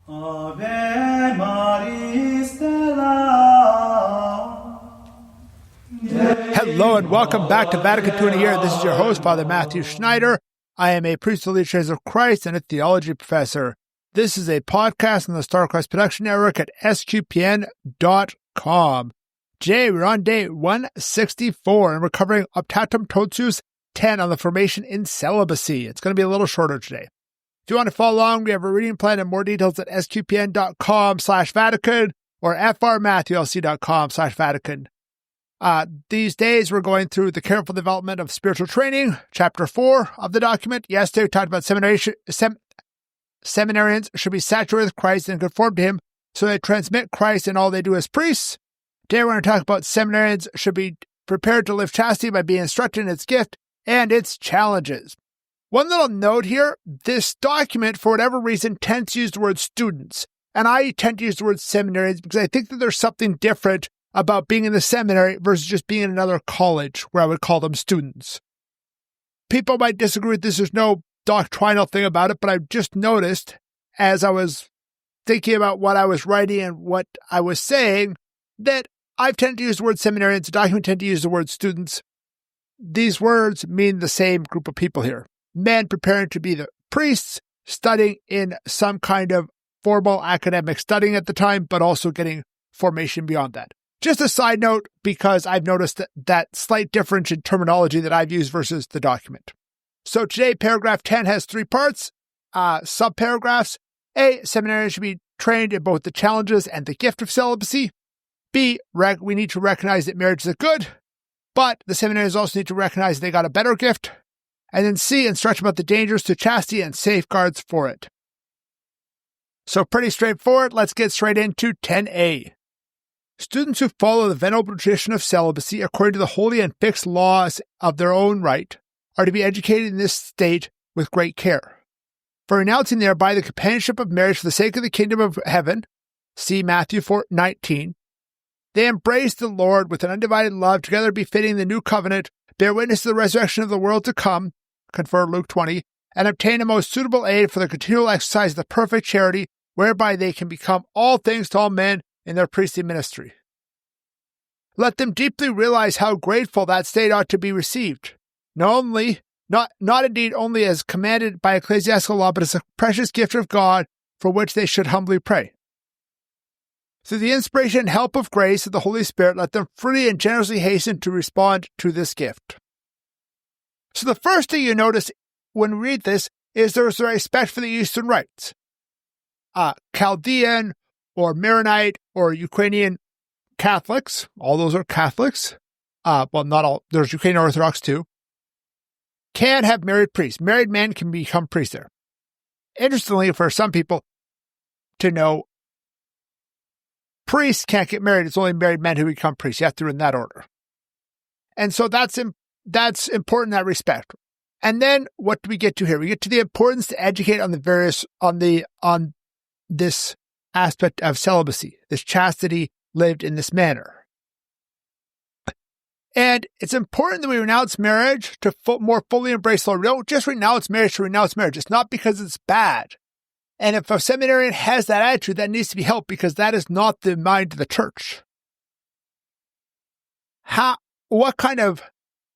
Ave Maris Stella. Hello and welcome back to Vatican II in a Year. This is your host, Father Matthew Schneider. I am a priest of the Church of Christ and a theology professor. This is a podcast on the Star Christ Production Network at sqpn.com. Today we're on day 164 and we're covering Optatum Totius 10 on the formation in celibacy. It's going to be a little shorter today. If you want to follow along, we have a reading plan and more details at sqpn.com/Vatican or frmatthewlc.com/Vatican. These days, we're going through the careful development of spiritual training, chapter 4 of the document. Yesterday, we talked about seminarians should be saturated with Christ and conform to him so they transmit Christ in all they do as priests. Today, we're going to talk about seminarians should be prepared to live chastity by being instructed in its gift and its challenges. One little note here, this document, for whatever reason, tends to use the word students. And I tend to use the word seminarians because I think that there's something different about being in the seminary versus just being in another college where I would call them students. People might disagree with this. There's no doctrinal thing about it, but I've just noticed as I was thinking about what I was writing and what I was saying that I've tended to use the word seminarians. The document tend to use the word students. These words mean the same group of people here. Men preparing to be the priests, studying in some kind of formal academic studying at the time, but also getting formation beyond that. Just a side note, because I've noticed that slight difference in terminology that I've used versus the document. So today, paragraph 10 has 3 parts, subparagraphs. A, seminarians should be trained in both the challenges and the gift of celibacy. B, we need to recognize that marriage is a good, but the seminarians also need to recognize they got a better gift. And then C, instruction about the dangers to chastity and safeguards for it. So pretty straightforward. Let's get straight into 10a. Students who follow the venerable tradition of celibacy according to the holy and fixed laws of their own right are to be educated in this state with great care. For renouncing thereby the companionship of marriage for the sake of the kingdom of heaven, see Matthew 4:19, they embrace the Lord with an undivided love, together befitting the new covenant, bear witness to the resurrection of the world to come, confer Luke 20, and obtain a most suitable aid for the continual exercise of the perfect charity, whereby they can become all things to all men in their priestly ministry. Let them deeply realize how grateful that state ought to be received, not indeed only as commanded by ecclesiastical law, but as a precious gift of God for which they should humbly pray. Through the inspiration and help of grace of the Holy Spirit, let them freely and generously hasten to respond to this gift. So the first thing you notice when we read this is there's a respect for the Eastern rites. Chaldean or Maronite or Ukrainian Catholics, all those are Catholics, well, not all, there's Ukrainian Orthodox too, can have married priests. Married men can become priests there. Interestingly, for some people to know, priests can't get married. It's only married men who become priests. You have to do it in that order. And so that's important in that respect. And then what do we get to here? We get to the importance to educate on on this aspect of celibacy, this chastity lived in this manner. And it's important that we renounce marriage to more fully embrace the Lord. We don't just renounce marriage to renounce marriage. It's not because it's bad. And if a seminarian has that attitude, that needs to be helped because that is not the mind of the church. What kind of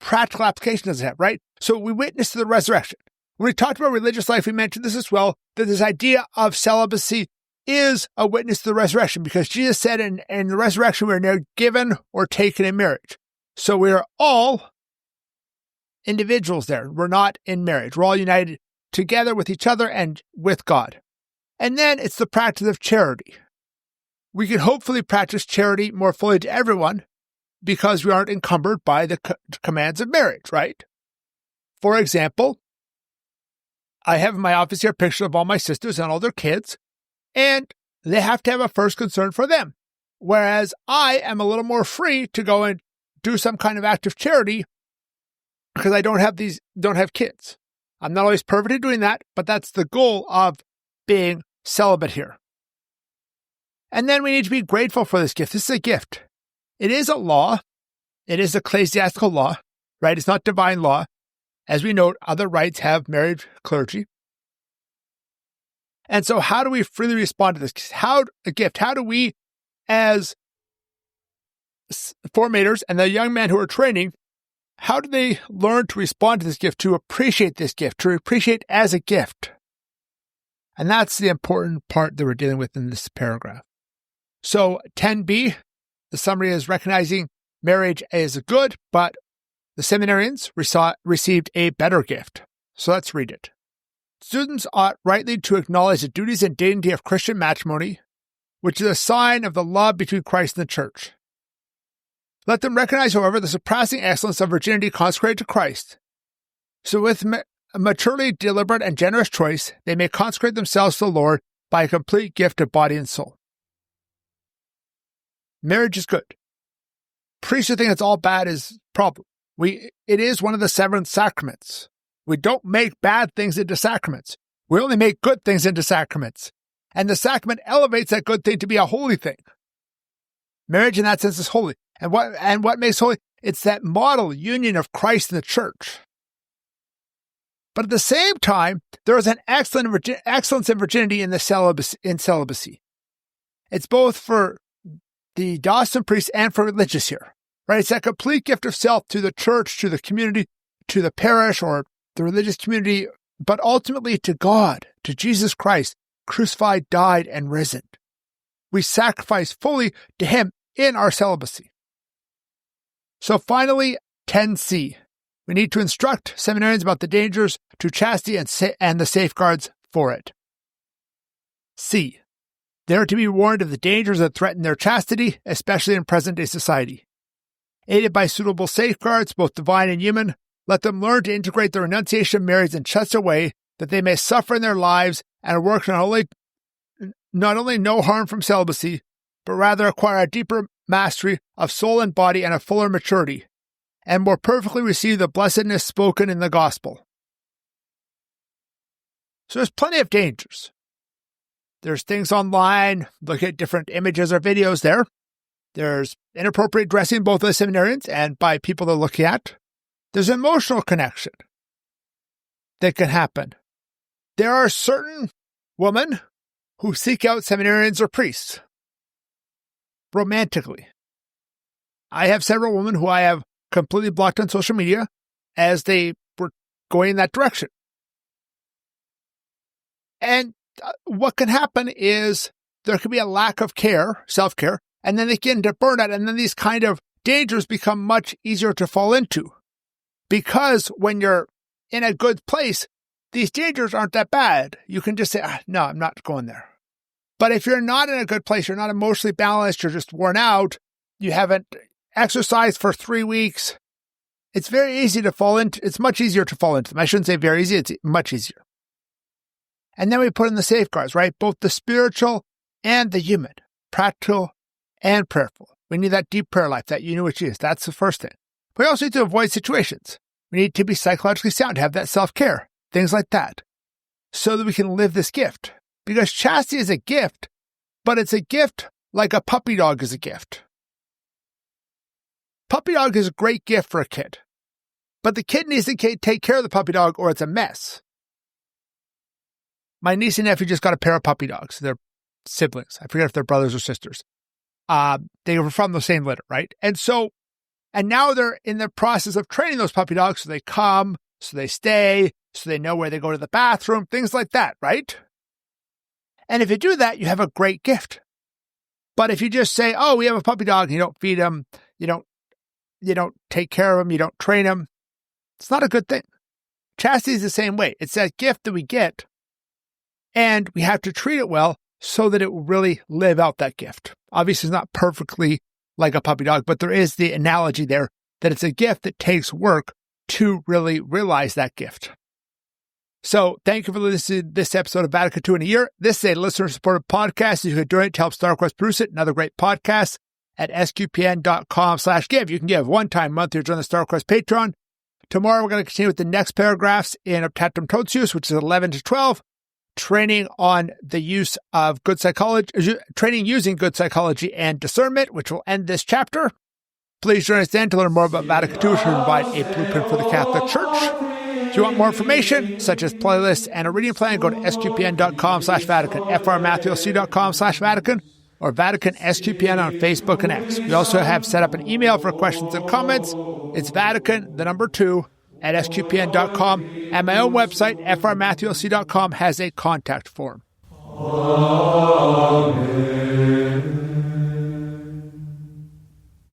practical application does it have, right? So we witness to the resurrection. When we talked about religious life, we mentioned this as well, that this idea of celibacy is a witness to the resurrection because Jesus said in the resurrection we are neither given or taken in marriage. So we are all individuals there. We're not in marriage. We're all united together with each other and with God. And then it's the practice of charity. We can hopefully practice charity more fully to everyone because we aren't encumbered by the commands of marriage, right? For example, I have in my office here a picture of all my sisters and all their kids, and they have to have a first concern for them. Whereas I am a little more free to go and do some kind of act of charity because I don't have kids. I'm not always perfect at doing that, but that's the goal of being celibate here. And then we need to be grateful for this gift. This is a gift. It is a law. It is ecclesiastical law, right? It's not divine law. As we note, other rites have married clergy. And so how do we freely respond to this? How do we, as formators and the young men who are training, how do they learn to respond to this gift, to appreciate this gift, to appreciate as a gift? And that's the important part that we're dealing with in this paragraph. So 10b, the summary is recognizing marriage is good, but the seminarians received a better gift. So let's read it. Students ought rightly to acknowledge the duties and dignity of Christian matrimony, which is a sign of the love between Christ and the Church. Let them recognize, however, the surpassing excellence of virginity consecrated to Christ. So with a maturely deliberate and generous choice, they may consecrate themselves to the Lord by a complete gift of body and soul. Marriage is good. Priests who think it's all bad is a problem. It is one of the 7 sacraments. We don't make bad things into sacraments. We only make good things into sacraments. And the sacrament elevates that good thing to be a holy thing. Marriage in that sense is holy. And what makes holy? It's that model union of Christ and the Church. But at the same time, there is an excellence in virginity in celibacy. It's both for the diocesan priests and for religious here. Right? It's that complete gift of self to the church, to the community, to the parish, or the religious community, but ultimately to God, to Jesus Christ, crucified, died, and risen. We sacrifice fully to Him in our celibacy. So finally, 10c. We need to instruct seminarians about the dangers to chastity and the safeguards for it. C. They are to be warned of the dangers that threaten their chastity, especially in present-day society. Aided by suitable safeguards, both divine and human, let them learn to integrate the renunciation of marriage in such a way that they may suffer in their lives and work not only no harm from celibacy, but rather acquire a deeper mastery of soul and body and a fuller maturity, and more perfectly receive the blessedness spoken in the gospel. So there's plenty of dangers. There's things online, look at different images or videos there. There's inappropriate dressing both by seminarians and by people they're looking at. There's emotional connection that can happen. There are certain women who seek out seminarians or priests romantically. I have several women who I have completely blocked on social media as they were going in that direction. And what can happen is there can be a lack of care, self-care, and then they get into burnout, and then these kind of dangers become much easier to fall into. Because when you're in a good place, these dangers aren't that bad. You can just say, no, I'm not going there. But if you're not in a good place, you're not emotionally balanced, you're just worn out, you haven't exercised for 3 weeks, it's very easy to fall into, it's much easier to fall into them. I shouldn't say very easy, it's much easier. And then we put in the safeguards, right? Both the spiritual and the human, practical and prayerful. We need that deep prayer life, that you know what it is. That's the first thing. We also need to avoid situations. We need to be psychologically sound, have that self-care, things like that, so that we can live this gift. Because chastity is a gift, but it's a gift like a puppy dog is a gift. Puppy dog is a great gift for a kid, but the kid needs to take care of the puppy dog or it's a mess. My niece and nephew just got a pair of puppy dogs. They're siblings. I forget if they're brothers or sisters. They were from the same litter, right? And now they're in the process of training those puppy dogs. So they come, so they stay, so they know where they go to the bathroom, things like that, right? And if you do that, you have a great gift. But if you just say, oh, we have a puppy dog, and you don't feed him, you don't take care of him, you don't train him, it's not a good thing. Chastity is the same way. It's that gift that we get, and we have to treat it well so that it will really live out that gift. Obviously, it's not perfectly like a puppy dog, but there is the analogy there that it's a gift that takes work to really realize that gift. So thank you for listening to this episode of Vatican II in a Year. This is a listener-supported podcast. You can donate to help StarQuest produce it and other great podcasts at sqpn.com/give. You can give one-time monthly or join the StarQuest Patreon. Tomorrow, we're going to continue with the next paragraphs in Optatum Totius, which is 11 to 12, training on the use of good psychology, training using good psychology and discernment, which will end this chapter. Please join us then to learn more about Vatican II, which will provide a blueprint for the Catholic Church. If you want more information, such as playlists and a reading plan, go to sgpn.com/Vatican, frmatthewlc.com/Vatican, or Vatican SGPN on Facebook and X. We also have set up an email for questions and comments. It's Vatican2 at sgpn.com, and my own website, frmatthewlc.com, has a contact form.